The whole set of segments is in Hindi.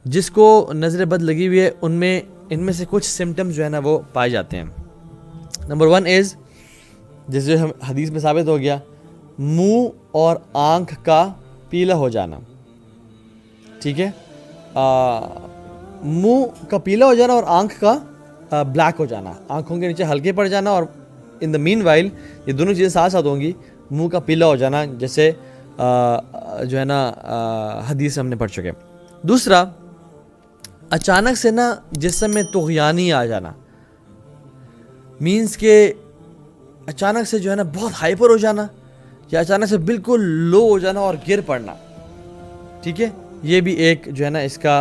जिसको नज़र बद लगी हुई है उनमें इनमें से कुछ सिम्टम्स जो है ना वो पाए जाते हैं। नंबर 1 इज़, जैसे हम हदीस में साबित हो गया, मुंह और आँख का पीला हो जाना। ठीक है, मुंह का पीला हो जाना और आँख का ब्लैक हो जाना, आँखों के नीचे हल्के पड़ जाना, और इन द मीन वाइल ये दोनों चीज़ें साथ साथ होंगी। मुंह का पीला हो जाना जैसे जो है ना हदीस हमने पढ़ चुके। दूसरा, अचानक से ना जिस्म में तुग़यानी आ जाना, मीन्स के अचानक से जो है ना बहुत हाइपर हो जाना, या अचानक से बिल्कुल लो हो जाना और गिर पड़ना। ठीक है, ये भी एक जो है ना इसका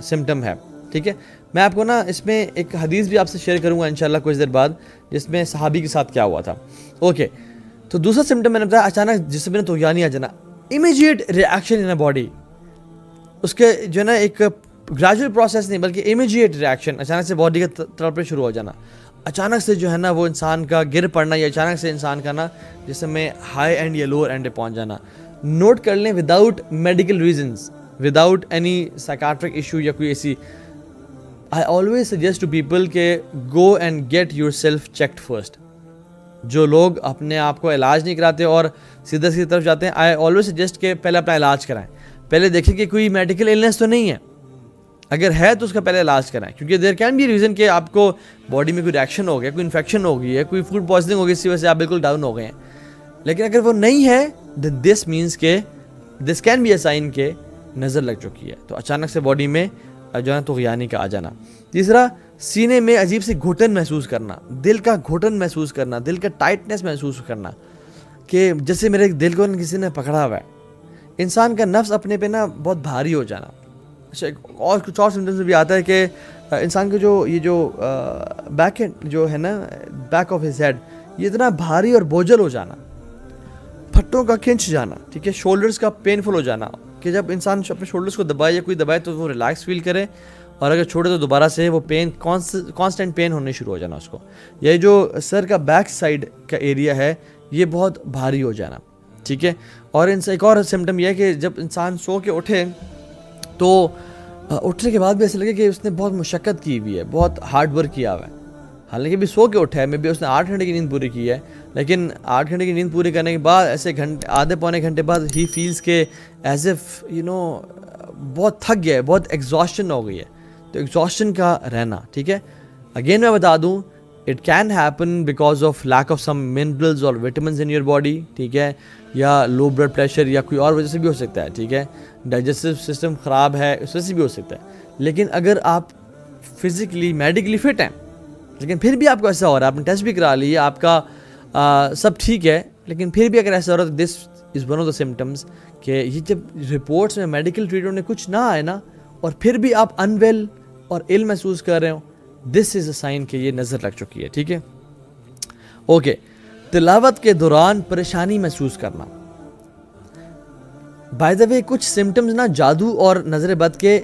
सिम्टम है। ठीक है, मैं आपको ना इसमें एक हदीस भी आपसे शेयर करूंगा इंशाल्लाह कुछ देर बाद, जिसमें सहाबी के साथ क्या हुआ था। ओके, तो दूसरा सिम्टम मैंने बताया, अचानक जिसमें ना तुग़यानी आ जाना, immediate reaction in a body, उसके जो है ना एक ग्रेजुअल प्रोसेस नहीं बल्कि इमीडिएट रिएक्शन, अचानक से बॉडी का तड़पना शुरू हो जाना, अचानक से जो है ना वो इंसान का गिर पड़ना, या अचानक से इंसान का ना जिसमें हाई एंड या लोअर एंड पे पहुंच जाना। नोट कर लें, without medical reasons, without any psychiatric issue या कोई ऐसी, I always suggest to people के go and get your self checked first. जो लोग अपने आप को इलाज नहीं कराते और सीधा सीधी तरफ जाते हैं, आई ऑलवेज सजेस्ट के पहले अपना इलाज कराएं। पहले देखें कि कोई मेडिकल इलनेस तो नहीं है, अगर है तो उसका पहले इलाज कराएं, क्योंकि देयर कैन बी रीज़न कि आपको बॉडी में कोई रिएक्शन हो गया, कोई इन्फेक्शन हो गई है, कोई फूड पॉइजनिंग हो गई, इसी वजह से आप बिल्कुल डाउन हो गए हैं। लेकिन अगर वो नहीं है, देन दिस मीन्स के this can be a sign के नज़र लग चुकी है। तो अचानक से बॉडी में जो है तुग़यानी का आ जाना। तीसरा, सीने में अजीब सी घुटन महसूस करना, दिल का घुटन महसूस करना, दिल का टाइटनेस महसूस करना, कि जैसे मेरे दिल को किसी ने पकड़ा हुआ है। इंसान का नफ्स अपने पे ना बहुत भारी हो जाना। अच्छा, और कुछ और सिम्टम्स भी आता है कि इंसान का जो बैक जो है ना, बैक ऑफ हिज हेड, ये इतना भारी और बोझल हो जाना, फट्टों का खिंच जाना। ठीक है, शोल्डर्स का पेनफुल हो जाना, कि जब इंसान अपने शोल्डर्स को दबाए या कोई दबाए तो वो रिलैक्स फील करे, और अगर छोड़े तो दोबारा से वो पेन कांस्टेंट पेन होने शुरू हो जाना उसको। ये जो सर का बैक साइड का एरिया है ये बहुत भारी हो जाना। ठीक है, और इनसे एक और सिम्टम यह है कि जब इंसान सो के उठे तो उठने के बाद भी ऐसा लगे कि उसने बहुत मुशक्क़त की हुई है, बहुत हार्ड वर्क किया हुआ है। हालांकि भी सो के उठा है, मे भी उसने 8 घंटे की नींद पूरी की है, लेकिन 8 घंटे की नींद पूरी करने के बाद ऐसे घंटे, आधे पौने घंटे बाद ही फील्स के एज इफ बहुत थक गया है, बहुत एग्जॉस्शन हो गई है। तो एग्जॉस्शन का रहना, ठीक है, अगेन मैं बता दूं, it can happen because of lack of some minerals और विटामिन्स इन योर बॉडी। ठीक है, या लो ब्लड प्रेशर या कोई और वजह से भी हो सकता है। ठीक है, डाइजेस्टिव सिस्टम ख़राब है, उस वजह से भी हो सकता है। लेकिन अगर आप फिज़िकली मेडिकली फिट हैं, लेकिन फिर भी आपको ऐसा हो रहा है, आपने टेस्ट भी करा लिया, आपका सब ठीक है, लेकिन फिर भी अगर ऐसा हो रहा है तो this is one of the symptoms कि ये जब रिपोर्ट्स में मेडिकल ट्रीटमेंट में कुछ ना आए ना, और फिर भी आप अनवेल और इल महसूस कर रहे हो, दिस इज़ अ साइन कि ये नज़र लग चुकी है। ठीक है, ओके। तिलावत के दौरान परेशानी महसूस करना, बाय द वे कुछ सिम्टम्स ना जादू और नज़र बद के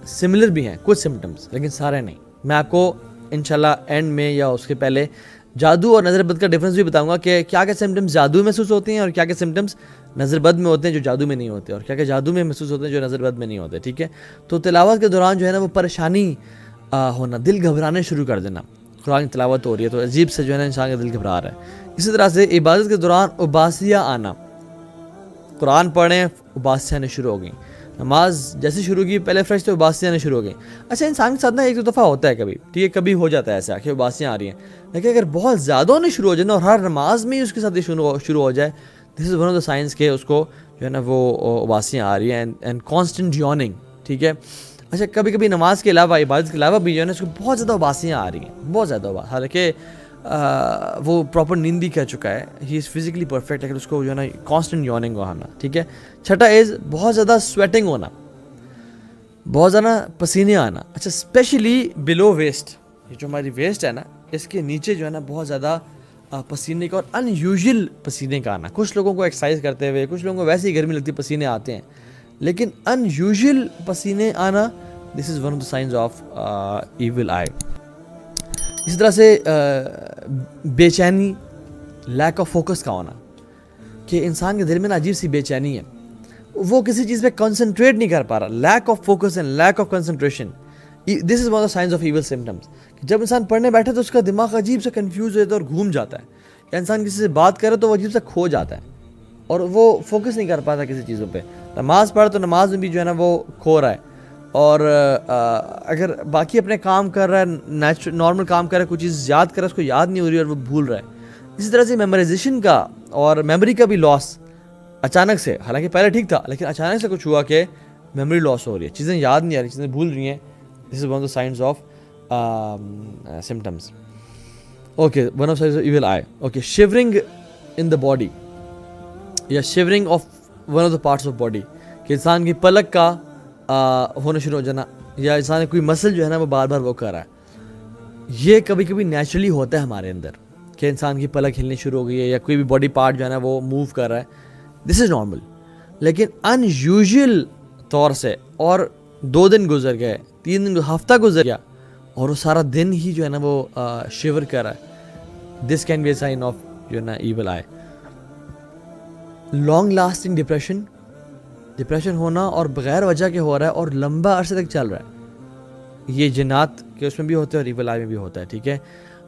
सिमिलर भी हैं, कुछ सिम्टम्स, लेकिन सारे नहीं। मैं आपको इंशाल्लाह एंड में या उसके पहले जादू और नज़र बद का डिफरेंस भी बताऊंगा कि क्या क्या सिम्टम्स जादू में महसूस होते हैं और क्या क्या सिम्टम्स नज़र बद में होते हैं जो जादू में नहीं होते, और क्या क्या जादू में महसूस होते हैं जो नज़र बद में नहीं होते। ठीक है, तो तिलावत के दौरान जो है ना वो परेशानी होना, दिल घबराने शुरू कर देना। कुरान की तिलावत हो रही है तो अजीब से जो है ना इंसान का दिल घबरा रहा है। इसी तरह से इबादत के दौरान उबासियाँ आना, कुरान पढ़ें उबासियाँ आने शुरू हो गई, नमाज जैसे शुरू की पहले फ्रेश तो उबासियाँ आने शुरू हो गई। अच्छा, इंसान के साथ ना एक दो दफ़ा होता है कभी, ठीक है, कभी हो जाता है ऐसा कि उबासियाँ आ रही हैं, लेकिन अगर बहुत ज़्यादा होने शुरू हो जाए ना और हर नमाज में ही उसके साथ ये शुरू हो जाए, this is one of the science के उसको जो है ना वो उबासियाँ आ रही हैं एंड कॉन्स्टेंट यॉर्निंग। ठीक है, अच्छा, कभी कभी नमाज के अलावा, इबादत के अलावा भी जो है ना उसको बहुत ज़्यादा उबासियाँ आ रही हैं, बहुत ज़्यादा। हालांकि वो प्रॉपर नींद भी कर चुका है, ही इज़ फिजिकली परफेक्ट, लेकिन उसको जो है ना कॉन्स्टेंट यॉर्निंग को आना। ठीक है, छठा इज़ बहुत ज़्यादा स्वेटिंग होना, बहुत ज़्यादा पसीने आना। अच्छा, स्पेशली बिलो वेस्ट, ये जो हमारी वेस्ट है ना इसके नीचे जो है ना बहुत ज़्यादा पसीने का और अनयूजुअल पसीने का आना। कुछ लोगों को एक्सरसाइज करते हुए, कुछ लोगों को वैसे ही गर्मी लगती है, पसीने आते हैं, लेकिन अनयूजुअल पसीने आना, this is one of the signs of evil eye. इसी तरह से बेचैनी, लैक ऑफ फोकस का होना, कि इंसान के दिल में ना अजीब सी बेचैनी है, वो किसी चीज़ पे कंसंट्रेट नहीं कर पा रहा, lack of focus and lack of concentration, this is one of the signs of evil symptoms. जब इंसान पढ़ने बैठे तो उसका दिमाग अजीब से कंफ्यूज हो जाता है और घूम जाता है, या इंसान किसी से बात करे तो वो अजीब से खो जाता है और वो फोकस नहीं कर पाता किसी चीज़ों पे। नमाज़ पढ़ तो नमाज में भी जो है ना वो खो रहा है, और अगर बाकी अपने काम कर रहा है, नॉर्मल काम कर रहा है, कुछ चीज़ याद कर रहा है, उसको याद नहीं हो रही और वो भूल रहा है। इसी तरह से मेमोराइजेशन का और मेमोरी का भी लॉस अचानक से, हालांकि पहले ठीक था लेकिन अचानक से कुछ हुआ कि मेमोरी लॉस हो रही है, चीज़ें याद नहीं आ रही, चीज़ें भूल रही हैं। This is one of the signs of symptoms. Okay, one of signs of evil eye. Okay, shivering in the body या shivering of one of the parts of body, कि इंसान की पलक का होना शुरू हो जाना, या इंसान कोई मसल जो है ना वो बार बार वो कर रहा है। ये कभी कभी नेचुरली होता है हमारे अंदर कि इंसान की पलक हिलनी शुरू हो गई है या कोई भी बॉडी पार्ट जो है ना वो मूव कर रहा है, दिस इज़ नॉर्मल। लेकिन अनयूजुअल तौर से और 2 दिन गुजर गए, 3 दिन, हफ्ता गुजर गया और वो सारा दिन ही जो है ना वो शिवर कर रहा है, this can be a sign of जो है ना evil eye. Long lasting depression, depression होना और बगैर वजह के हो रहा है और लंबा अरसे तक चल रहा है, ये जिन्नात के उसमें भी होता है और ईविल आई में भी होता है, ठीक है।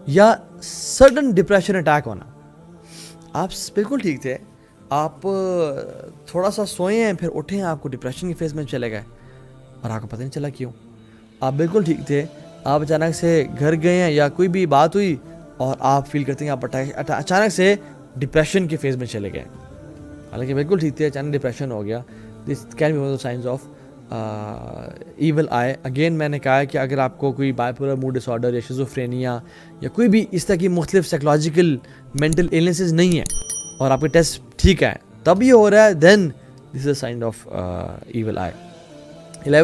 या सडन डिप्रेशन अटैक होना, आप बिल्कुल ठीक थे, आप थोड़ा सा सोए हैं फिर उठे हैं, आपको डिप्रेशन की फेज में चले गए और आपको पता नहीं चला क्यों। आप बिल्कुल ठीक थे, आप अचानक से घर गए हैं या कोई भी बात हुई और आप फील करते हैं आप अचानक से डिप्रेशन की फेज में चले गए, हालांकि बिल्कुल ठीक थे, अचानक डिप्रेशन हो गया। This can B one of the signs of evil I. Again मैंने कहा है कि अगर आपको कोई बाइपोलर मूड डिसऑर्डर या शिज़ोफ्रेनिया या कोई भी इस तरह की मुख्तलिफ साइकोलॉजिकल मेंटल इलनेसेस नहीं है और आपके टेस्ट ठीक है, तब ये हो रहा है, then this is a sign of evil eye. 11